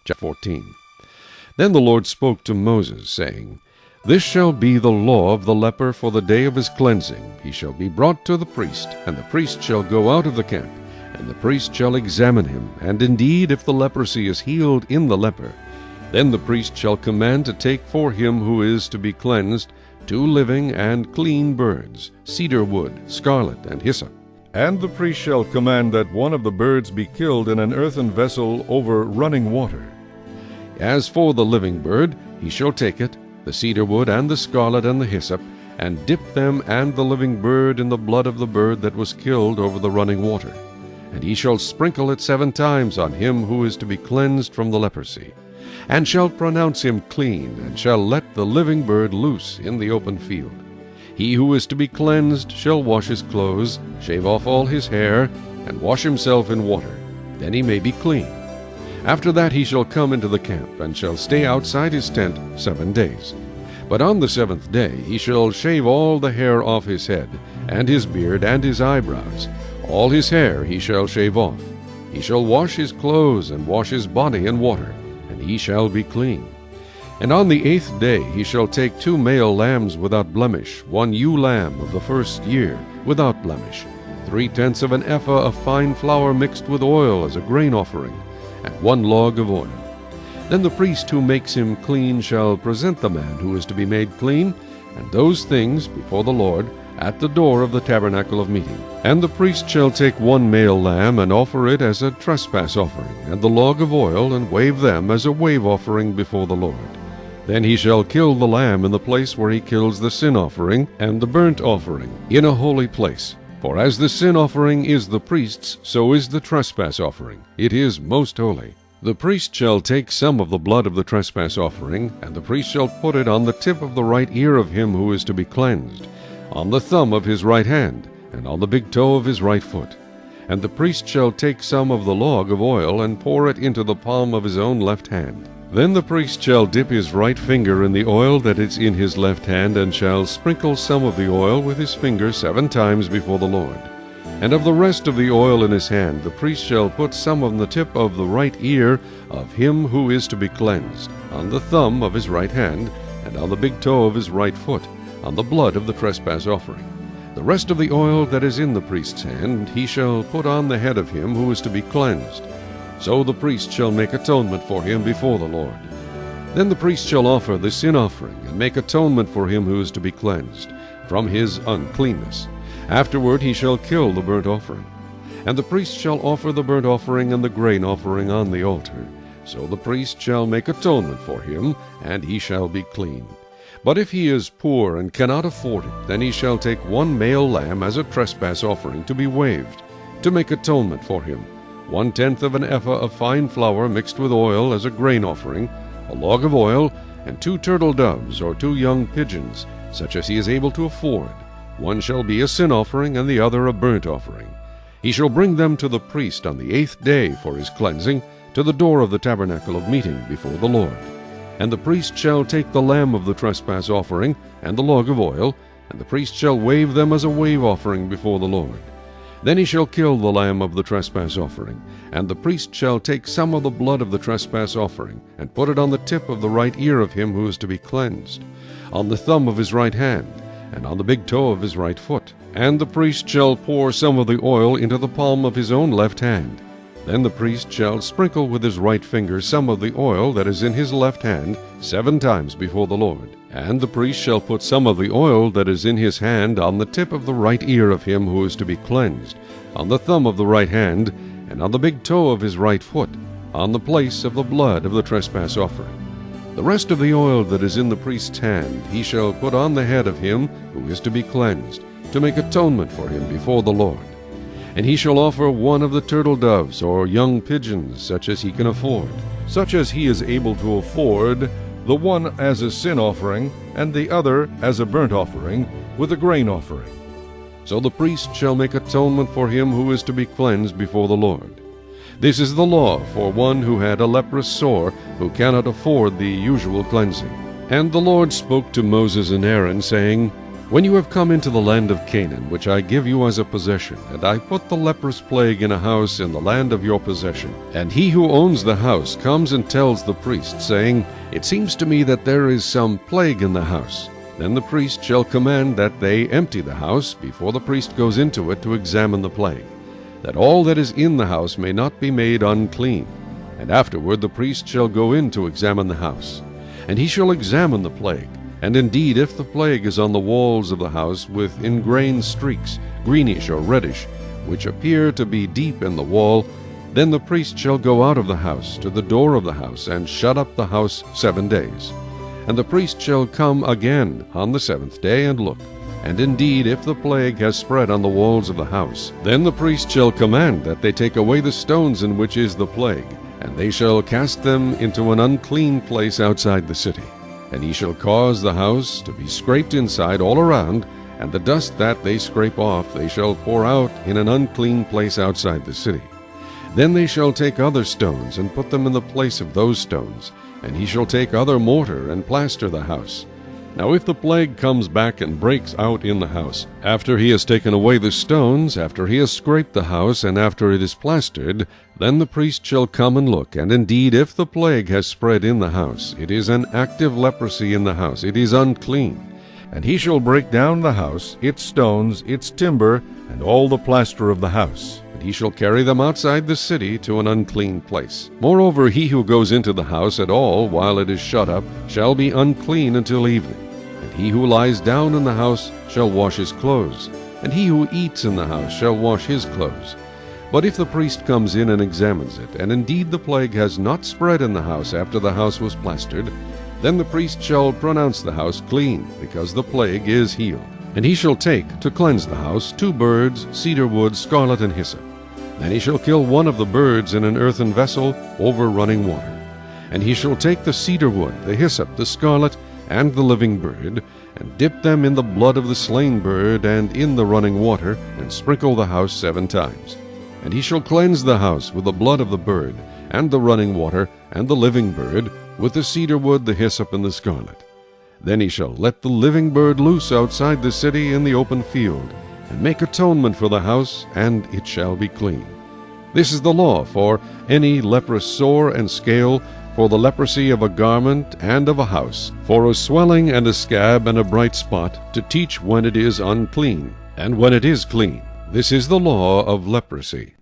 Chapter 14. Then the Lord spoke to Moses, saying, This shall be the law of the leper for the day of his cleansing. He shall be brought to the priest, and the priest shall go out of the camp, and the priest shall examine him. And indeed, if the leprosy is healed in the leper, then the priest shall command to take for him who is to be cleansed 2 living and clean birds, cedar wood, scarlet, and hyssop. And the priest shall command that one of the birds be killed in an earthen vessel over running water. As for the living bird, he shall take it, the cedar wood, and the scarlet, and the hyssop, and dip them and the living bird in the blood of the bird that was killed over the running water. And he shall sprinkle it 7 times on him who is to be cleansed from the leprosy, and shall pronounce him clean, and shall let the living bird loose in the open field. He who is to be cleansed shall wash his clothes, shave off all his hair, and wash himself in water. Then he may be clean. After that he shall come into the camp, and shall stay outside his tent 7 days. But on the 7th day he shall shave all the hair off his head, and his beard, and his eyebrows. All his hair he shall shave off. He shall wash his clothes, and wash his body in water, and he shall be clean. And on the 8th day he shall take 2 male lambs without blemish, 1 ewe lamb of the first year without blemish, 3/10 of an ephah of fine flour mixed with oil as a grain offering, and 1 log of oil. Then the priest who makes him clean shall present the man who is to be made clean, and those things before the Lord at the door of the tabernacle of meeting. And the priest shall take 1 male lamb, and offer it as a trespass offering, and the log of oil, and wave them as a wave offering before the Lord. Then he shall kill the lamb in the place where he kills the sin offering and the burnt offering, in a holy place. For as the sin offering is the priest's, so is the trespass offering. It is most holy. The priest shall take some of the blood of the trespass offering, and the priest shall put it on the tip of the right ear of him who is to be cleansed, on the thumb of his right hand, and on the big toe of his right foot. And the priest shall take some of the log of oil, and pour it into the palm of his own left hand. Then the priest shall dip his right finger in the oil that is in his left hand, and shall sprinkle some of the oil with his finger 7 times before the Lord. And of the rest of the oil in his hand the priest shall put some on the tip of the right ear of him who is to be cleansed, on the thumb of his right hand, and on the big toe of his right foot, on the blood of the trespass offering. The rest of the oil that is in the priest's hand he shall put on the head of him who is to be cleansed. So the priest shall make atonement for him before the Lord. Then the priest shall offer the sin offering, and make atonement for him who is to be cleansed from his uncleanness. Afterward he shall kill the burnt offering. And the priest shall offer the burnt offering and the grain offering on the altar. So the priest shall make atonement for him, and he shall be clean. But if he is poor and cannot afford it, then he shall take 1 male lamb as a trespass offering to be waved, to make atonement for him, 1/10 of an ephah of fine flour mixed with oil as a grain offering, a log of oil, and 2 turtle doves or 2 young pigeons, such as he is able to afford. One shall be a sin offering, and the other a burnt offering. He shall bring them to the priest on the 8th day for his cleansing, to the door of the tabernacle of meeting before the Lord. And the priest shall take the lamb of the trespass offering, and the log of oil, and the priest shall wave them as a wave offering before the Lord. Then he shall kill the lamb of the trespass offering, and the priest shall take some of the blood of the trespass offering, and put it on the tip of the right ear of him who is to be cleansed, on the thumb of his right hand, and on the big toe of his right foot. And the priest shall pour some of the oil into the palm of his own left hand. Then the priest shall sprinkle with his right finger some of the oil that is in his left hand 7 times before the Lord. And the priest shall put some of the oil that is in his hand on the tip of the right ear of him who is to be cleansed, on the thumb of the right hand, and on the big toe of his right foot, on the place of the blood of the trespass offering. The rest of the oil that is in the priest's hand he shall put on the head of him who is to be cleansed, to make atonement for him before the Lord. And he shall offer 1 of the turtle doves or young pigeons, such as he can afford. Such as he is able to afford, the one as a sin offering, and the other as a burnt offering, with a grain offering. So the priest shall make atonement for him who is to be cleansed before the Lord. This is the law for one who had a leprous sore, who cannot afford the usual cleansing. And the Lord spoke to Moses and Aaron, saying, When you have come into the land of Canaan, which I give you as a possession, and I put the leprous plague in a house in the land of your possession, and he who owns the house comes and tells the priest, saying, It seems to me that there is some plague in the house, then the priest shall command that they empty the house before the priest goes into it to examine the plague, that all that is in the house may not be made unclean. And afterward the priest shall go in to examine the house, and he shall examine the plague. And indeed, if the plague is on the walls of the house with ingrained streaks, greenish or reddish, which appear to be deep in the wall, then the priest shall go out of the house to the door of the house, and shut up the house 7 days. And the priest shall come again on the 7th day, and look. And indeed, if the plague has spread on the walls of the house, then the priest shall command that they take away the stones in which is the plague, and they shall cast them into an unclean place outside the city. And he shall cause the house to be scraped inside all around, and the dust that they scrape off they shall pour out in an unclean place outside the city. Then they shall take other stones, and put them in the place of those stones, and he shall take other mortar, and plaster the house. Now if the plague comes back and breaks out in the house, after he has taken away the stones, after he has scraped the house, and after it is plastered, then the priest shall come and look. And indeed, if the plague has spread in the house, it is an active leprosy in the house, it is unclean. And he shall break down the house, its stones, its timber, and all the plaster of the house. And he shall carry them outside the city to an unclean place. Moreover, he who goes into the house at all while it is shut up shall be unclean until evening. And he who lies down in the house shall wash his clothes, and he who eats in the house shall wash his clothes. But if the priest comes in and examines it, and indeed the plague has not spread in the house after the house was plastered, then the priest shall pronounce the house clean, because the plague is healed. And he shall take, to cleanse the house, 2 birds, cedar wood, scarlet, and hyssop. Then he shall kill one of the birds in an earthen vessel over running water. And he shall take the cedar wood, the hyssop, the scarlet, and the living bird, and dip them in the blood of the slain bird and in the running water, and sprinkle the house 7 times. And he shall cleanse the house with the blood of the bird, and the running water, and the living bird, with the cedar wood, the hyssop, and the scarlet. Then he shall let the living bird loose outside the city in the open field, and make atonement for the house, and it shall be clean. This is the law for any leprous sore and scale, for the leprosy of a garment and of a house, for a swelling and a scab and a bright spot, to teach when it is unclean, and when it is clean. This is the law of leprosy.